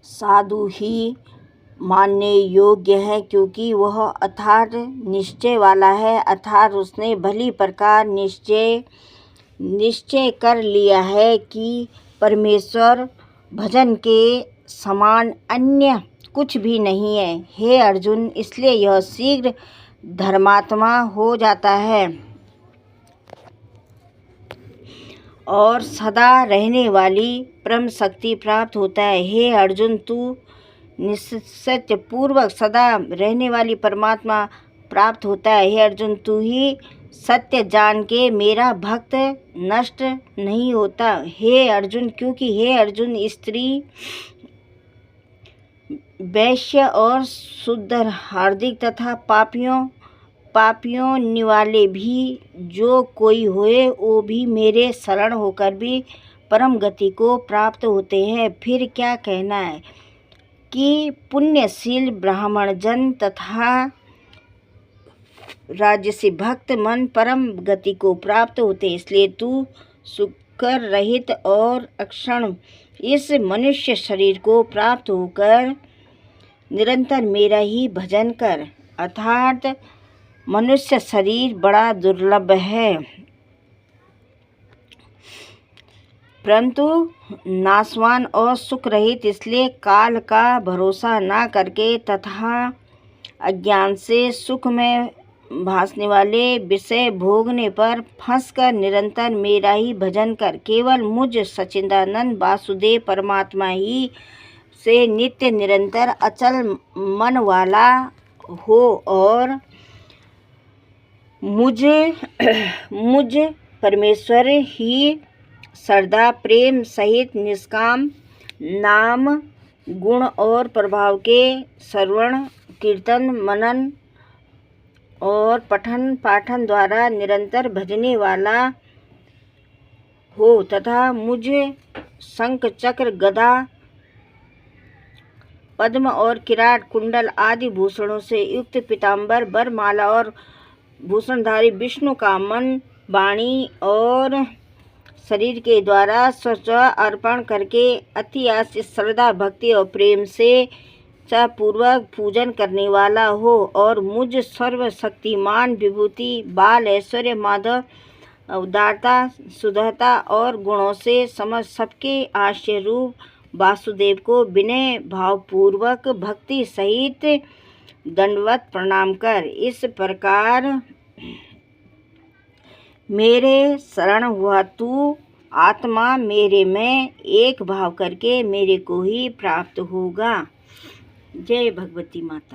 साधु ही मानने योग्य है, क्योंकि वह अथार्थ निश्चय वाला है, अर्थात उसने भली प्रकार निश्चय कर लिया है कि परमेश्वर भजन के समान अन्य कुछ भी नहीं है। हे अर्जुन, इसलिए यह शीघ्र धर्मात्मा हो जाता है और सदा रहने वाली परम शक्ति प्राप्त होता है। हे अर्जुन, तू निश्चय पूर्वक सदा रहने वाली परमात्मा प्राप्त होता है। हे अर्जुन, तू ही सत्य जान के मेरा भक्त नष्ट नहीं होता। हे अर्जुन, क्योंकि हे अर्जुन, स्त्री, वैश्य और शूद्र, हार्दिक तथा पापियों निवाले भी जो कोई होए, वो भी मेरे शरण होकर भी परम गति को प्राप्त होते हैं। फिर क्या कहना है कि पुण्यशील ब्राह्मण जन तथा राजसी भक्त मन परम गति को प्राप्त होते। इसलिए तू शुक्र रहित और अक्षण इस मनुष्य शरीर को प्राप्त होकर निरंतर मेरा ही भजन कर। अर्थात मनुष्य शरीर बड़ा दुर्लभ है, परंतु नाशवान और सुख रहित। इसलिए काल का भरोसा ना करके तथा अज्ञान से सुख में भासने वाले विषय भोगने पर फंसकर निरंतर मेरा ही भजन कर। केवल मुझ सच्चिदानंद वासुदेव परमात्मा ही से नित्य निरंतर अचल मन वाला हो और मुझ परमेश्वर ही श्रद्धा प्रेम सहित निष्काम नाम गुण और प्रभाव के श्रवण कीर्तन मनन और पठन पाठन द्वारा निरंतर भजने वाला हो तथा मुझे शंख चक्र गदा पद्म और किराट कुंडल आदि भूषणों से युक्त पीताम्बर वरमाला और भूषणधारी विष्णु का मन वाणी और शरीर के द्वारा स्व अर्पण करके अति आस्था श्रद्धा भक्ति और प्रेम से पूर्वक पूजन करने वाला हो और मुझ सर्वशक्तिमान विभूति बाल ऐश्वर्य माधव उदारता शुद्धता और गुणों से समझ सबके आश्रय रूप वासुदेव को विनय भावपूर्वक भक्ति सहित दंडवत प्रणाम कर। इस प्रकार मेरे शरण हुआ तू आत्मा मेरे में एक भाव करके मेरे को ही प्राप्त होगा। जय भगवती माता।